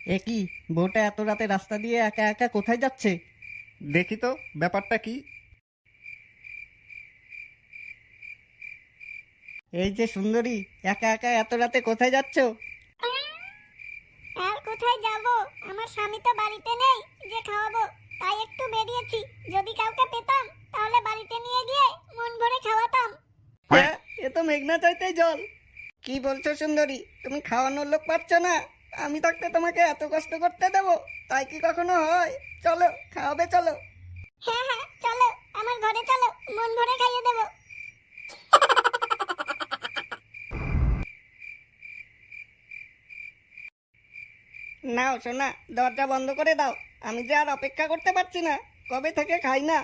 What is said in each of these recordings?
এ কি, বউটা এত রাতে রাস্তা দিয়ে একা একা কোথায় যাচ্ছে? দেখি তো ব্যাপারটা কি। এই যে সুন্দরী, একা একা এত রাতে কোথায় যাচ্ছো? আর কোথায় যাব? আমার স্বামী তো বাড়িতে নেই যে খাওয়াবো, তাই একটু বেরিয়েছি। যদি কাউকে পেতাম তাহলে বাড়িতে নিয়ে গিয়ে মন ভরে খাওয়াতাম। হ্যাঁ, এ তো মেঘনা চাইতেই জল। কি বলছো সুন্দরী, তুমি খাওয়ানোর লোক পাচ্ছ না? আমি থাকতে তোমাকে এত কষ্ট করতে দেবো? তাই কি কখনো হয়? চলো, খাওয়াবে চলো। হ্যাঁ হ্যাঁ, চলো আমার ঘরে চলো, মন ভরে খাইয়ে দেবো। নাও সোনা, দরজা বন্ধ করে দাও। আমি যে আর অপেক্ষা করতে পারছি না, কবে থেকে খাই না।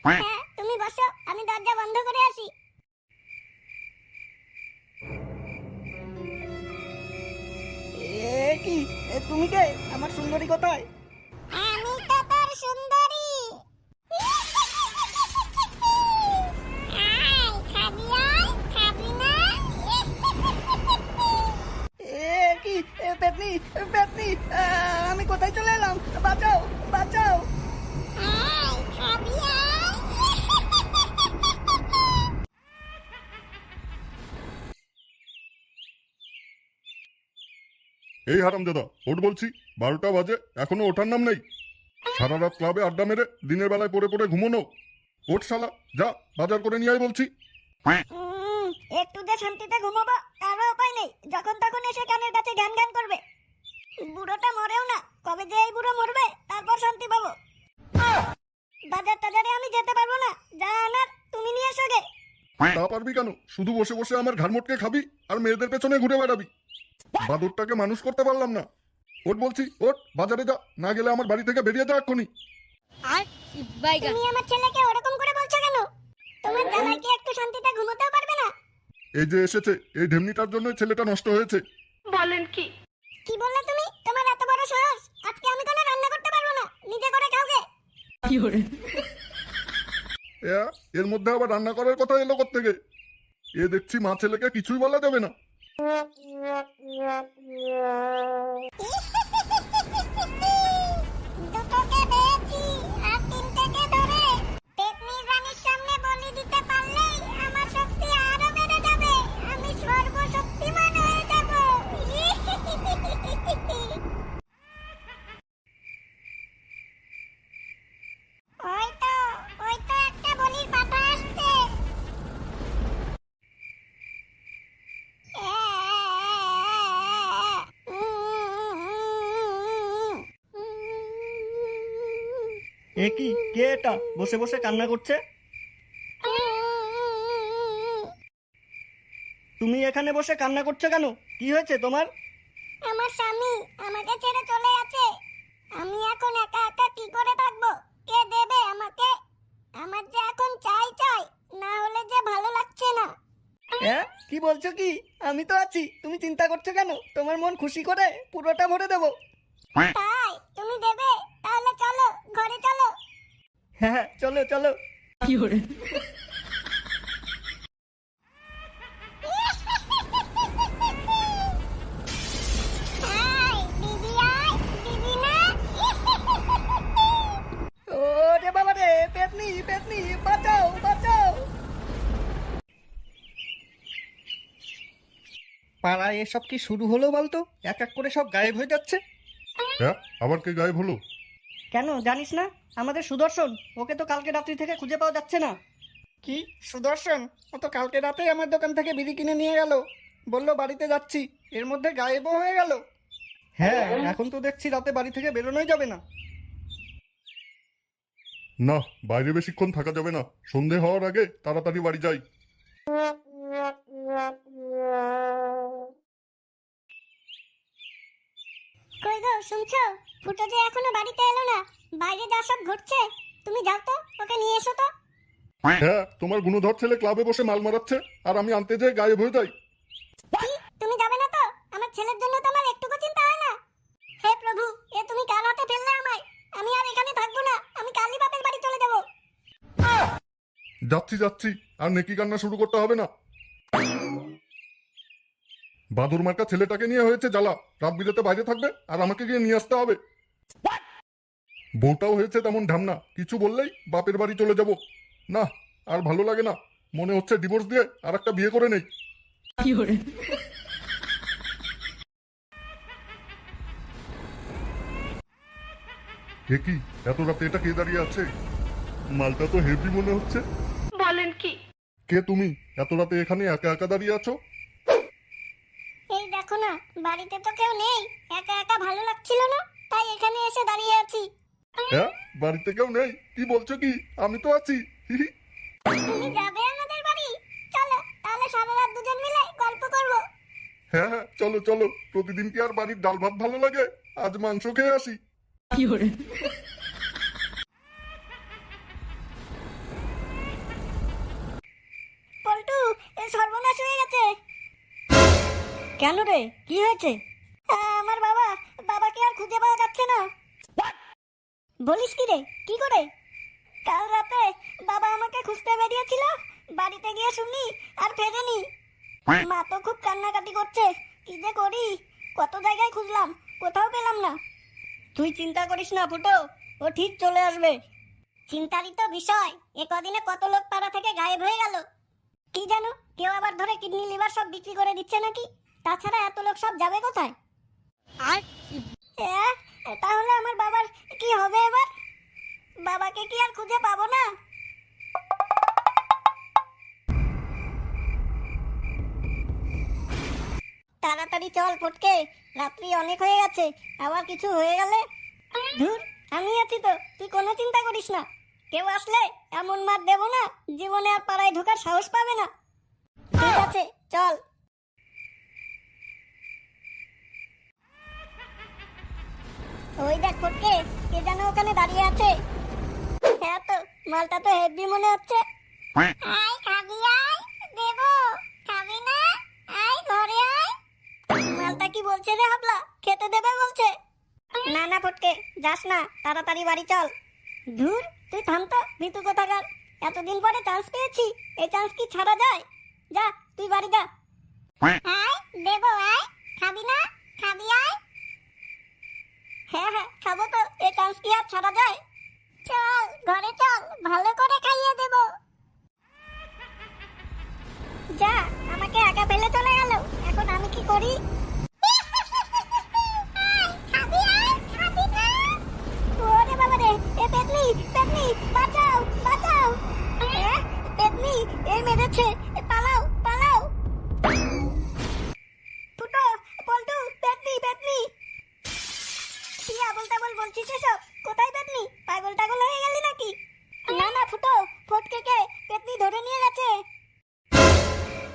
হ্যাঁ, তুমি বসো, আমি দরজা বন্ধ করে আসি। এ কি, তুমি কে? আমার সুন্দরী কোথায়? আমি তো তোর সুন্দরী। আয়, খাবি আয়, খাবি না? এ কি, পেতনি, পেতনি, আমি কোথায় চলে এলাম? বাঁচাও, বাঁচাও। আয়, খাবি আয়। এই হারামজাদা, ওঠ বলছি। 12টা বাজে, এখনো ওঠার নাম নেই। সারা রাত ক্লাবে আড্ডা মেরে দিনের বেলায় পড়ে পড়ে ঘুমোনো। ওঠ শালা, যা বাজার করে নিয়ে আয় বলছি। একটু যে শান্তিতে ঘুমাবো তারও উপায় নেই, যখন তখন এসে কানের কাছে গান গান করবে। বুড়োটা মরেও না, কবে যে এই বুড়ো মরবে তারপর শান্তি পাবো। বাজার টাজারে আমি যেতে পারবো না, যা আনার তুমি নিয়ে এসো গে। তা পারবি কেন? শুধু বসে বসে আমার ঘাড় মোটকে খাবি আর মেয়েদের পেছনে ঘুরে বেড়াবি। বাদরটাকে মানুষ করতে পারলাম না। ওঠ বলছি, ওঠ বাজারে যা, না গেলে আমার বাড়ি থেকে বেরিয়ে যা এক্ষুনি। তুমি আমার ছেলেকে ওরকম করে বলছো কেন? তোমার জামাই কি একটু শান্তিতে ঘুমোতেও পারবে না? এই যে এসেছে, এই ঢেমনিটার জন্য ছেলেটা নষ্ট হয়েছে। কি বললে তুমি? তোমার এত বড় সাহস! আজকে আমি কোনো রান্না করতে পারবো না, নিজে করে খাও গে। এর মধ্যে আবার রান্না করার কথা এলো কোত্থেকে? এ দেখছি মা ছেলেকে কিছুই বলা যাবে না। দুটোকে পেয়েছি, আর তিনটেকে ধরে পেতনির রানীর সামনে বলি দিতে পারলেই আমার শক্তি আরো বেড়ে যাবে। আমি সর্বশক্তিমান হয়ে যাব। ওই তো, ওই তো একটা বলির পাঠা আসছে। এ কি, কে এটা বসে বসে কান্না করছে? তুমি এখানে বসে কান্না করছো কেন? কি হয়েছে তোমার? আমার স্বামী আমাকে ছেড়ে চলে গেছে। আমি এখন একা একা কি করে থাকবো? কে দেবে আমাকে? আমার যে এখন চাই চাই, না হলে যে ভালো লাগছে না। হ্যাঁ, কি বলছো কি? আমি তো আছি, তুমি চিন্তা করছো কেন? তোমার মন খুশি করে পুরোটা ভরে দেবো। তাই তুমি দেবে? তাহলে চলো, ঘরে চলো। হ্যাঁ হ্যাঁ, চলো চলো। আয়, দিদি আয়, দিদি না? ও রে বাবা রে, পেতনি পেতনি, বাঁচাও বাঁচাও। পাড়ায় এসব কি শুরু হলো বলতো? এক এক করে সব গায়েব হয়ে যাচ্ছে। হ্যাঁ, আবার কে গায়েব হলো? কেন জানিস না? আমাদের সুদর্শন, ওকে তো কালকে রাত্রি থেকে খুঁজে পাওয়া যাচ্ছে না। কি সুদর্শন? ও তো কালকে রাতেই আমার দোকান থেকে বিড়ি কিনে নিয়ে গেল, বললো বাড়িতে যাচ্ছি, এর মধ্যে গায়েবও হয়ে গেল। হ্যাঁ, এখন তো দেখছি রাতে বাড়ি থেকে বেরোনোই যাবে না। না, বাইরে বেশিক্ষণ থাকা যাবে না। সন্ধে হওয়ার আগে তাড়াতাড়ি বাড়ি যাই। কই গো, শুনছো? ফুটো যে এখনো বাড়িতে এলো না। বাইরে যা সব ঘটছে, তুমি যাও তো, ওকে নিয়ে এসো তো। হ্যাঁ, তোমার গুণধর ছেলে ক্লাবে বসে মাল মারাচ্ছে আর আমি আনতে যাই গায়েব হয়ে যাই। কি, তুমি যাবে না তো? আমার ছেলের জন্য তো আমার একটুকু চিন্তা হয় না? হে প্রভু, এ তুমি কার হাতে ফেললে আমায়? আমি আর এখানে থাকবো না, আমি কালই বাপের বাড়ি চলে যাবো। যাচ্ছি যাচ্ছি, আর নেকি কান্না শুরু করতে হবে না। বাদুর মার্কা ছেলেটাকে নিয়ে হয়েছে জ্বালা, রাত বিরেতে বাইরে থাকবে আর আমাকে গিয়ে নিয়ে আসতে হবে। বউটাও হয়েছে তেমন ঢামনা, কিছু বললেই বাপের বাড়ি চলে যাব। না, আর ভালো লাগে না, মনে হচ্ছে ডিভোর্স দিয়ে আর একটা বিয়ে করে নেই। এ কি, এত রাতে এটা কে দাঁড়িয়ে আছে? মালটা তো হেভি মনে হচ্ছে। বলেন কি? কে তুমি এত রাতে এখানে একা একা দাঁড়িয়ে আছো? এই দেখো না, বাড়িতে তো কেউ নেই, একা একা ভালো লাগছিল না, তাই এখানে এসে দাঁড়িয়ে আছি। হ্যাঁ, বাড়িতে কেউ নেই? কি বলছো কি? আমি তো আছি। হিহি। তুমি যাবে আমাদের বাড়ি? চলো তাহলে সারা রাত দুজন মিলে গল্প করব। হ্যাঁ হ্যাঁ, চলো চলো। প্রতিদিন কি আর বাড়ির ডাল ভাত ভালো লাগে? আজ মাংস খেয়ে আসি। পল্টু, এ সর্বনাশ হয়ে গেছে। কেন রে, কি হয়েছে? আমার বাবাকে আর খুঁজে পাওয়া যাচ্ছে না। বলিস কি রে, কি করে? কাল রাতে বাবা আমাকে খুঁজতে বেরিয়েছিল, বাড়িতে গিয়ে শুনি আর ফেরেনি। মা তো খুব কান্নাকাটি করছে, কি যে করি, কত জায়গায় খুঁজলাম, কোথাও পেলাম না। তুই চিন্তা করিস না ফুটো, ও ঠিক চলে আসবে। চিন্তারই তো বিষয়, এ কদিনে কত লোক পাড়া থেকে গায়েব হয়ে গেল। কি জানো, কেউ আবার ধরে কিডনি লিভার সব বিক্রি করে দিচ্ছে নাকি। তাছাড়া এত লোক সব যাবে কোথায়? আর তাহলে আমার বাবার কি হবে এবার? বাবাকে কি আর খুঁজে পাবো না? তাড়াতাড়ি চল ফটকে, রাত্রি অনেক হয়ে গেছে, আবার কিছু হয়ে গেলে। ধুর, আমি আছি তো, তুই কোনো চিন্তা করিস না। কেউ আসলে এমন মার দেবো না, জীবনে আর পাড়ায় ঢোকার সাহস পাবে না। ঠিক আছে, চল। ওই দেখ ফটকে, কে যেন ওখানে দাঁড়িয়ে আছে। হ্যাঁ তো, মালটা তো হেভি মনে হচ্ছে। আয় খাবি, আয় দেবো, খাবি না? আয় ঘরে আয়। মালটা কি বলছে রে হাবলা, খেতে দেবে বলছে? না না ফটকে, যাস না, তাড়াতাড়ি বাড়ি চল। ধুর, তুই থাম তো, ভিতু কোথাকার। এতদিন পরে চান্স পেয়েছি, এই চান্স কি ছাড়া যায়? যা তুই বাড়ি যা। আয় দেবো, আয় খাবি না? খাবি, আয়। হ্যাঁ হ্যাঁ, খাবো তো, এই চান্স কি আর ছাড়া যায়? চল ঘরে চল, ভালো করে খাইয়ে দেব। যা, আমাকে একা ফেলে চলে গেল, এখন আমি কি করি? ওরে বাবা রে, এ পেতনি, পেতনি, বাঁচাও, বাঁচাও। পেতনি, এই মেরেছে, পালাও, পালাও। ফুটো, পল্টু, পেতনি, পেতনি। কি আবল তাবল বলছিস এসব? কোথায় পেতনি? পাগল টাগল হয়ে গেলি নাকি? না না ফুটো, ফটকে পেতনি ধরে নিয়ে গেছে।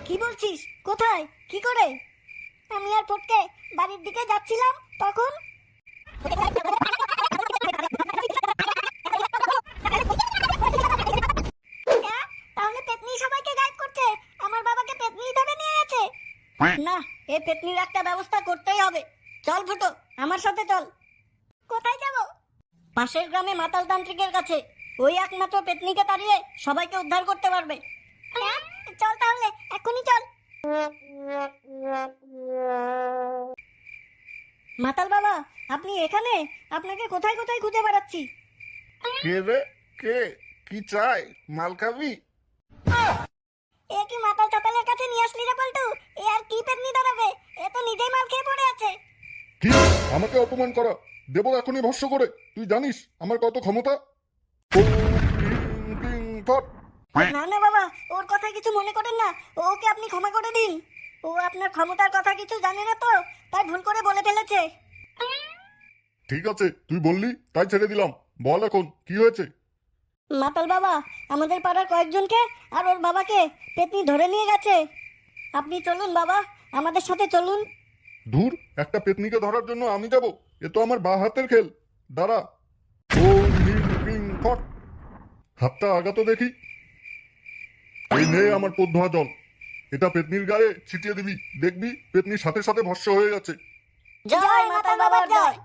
কি বলছিস? কোথায়? কি করে? আমি আর ফটকে বাড়ির দিকে যাচ্ছিলাম, তখন তাহলে পেতনি সবাইকে গায়েব করছে, আমার বাবাকে পেতনি ধরে নিয়ে গেছে। না, এ পেতনির একটা ব্যবস্থা করতেই হবে। চল ফুটো, আমার সাথে চল। কোথায় যাব? পাশের গ্রামে মাতাল তান্ত্রিকের কাছে। ওই একমাত্র পেতনিকে তাড়িয়ে সবাইকে উদ্ধার করতে পারবে। চল তাহলে, এখনই চল। মাতাল বাবা, আপনি এখানে? আপনাকে কোথায় কোথায় খুঁজে বেড়াচ্ছি। কে রে, কে? কি চাই? মাল খাবি? এ কি মাতাল চাতালের কাছে নিয়ে আসলি রে পল্টু? এ আর কি পেতনি দাঁড়াবে, এ তো নিজেই মাল খেয়ে পড়ে আছে। কি? আমাকে অপমান করা? দেবো এখনই ভস্য করে। তুই জানিস আমার কত ক্ষমতা? ওম ক্রিং ক্রিং ফট। না না বাবা, ওর কথা কিছু মনে করেন না, ওকে আপনি ক্ষমা করে দিন। ও আপনার ক্ষমতার কথা কিছু জানে না তো, তাই ভুল করে বলে ফেলেছে। ঠিক আছে, তুই বললি তাই ছেড়ে দিলাম। বল এখন কি হয়েছে? মাতাল বাবা, আমাদের পাড়ার কয়েকজনকে আর ওর বাবাকে পেতনি ধরে নিয়ে গেছে। আপনি চলুন বাবা, আমাদের সাথে চলুন। ধুর, একটা পেতনিকে ধরার জন্য আমি যাব? এ তো আমার বা হাতের খেল। দাঁড়া। ওম ক্রিং ক্রিং ফট। হাতটা আগা তো দেখি। এই নে আমার পোত ধোয়া জল, এটা পেতনির গায়ে ছিটিয়ে দিবি, দেখবি পেতনির সাথে সাথে ভস্য হয়ে গেছে। জয় মাতাল বাবার জয়।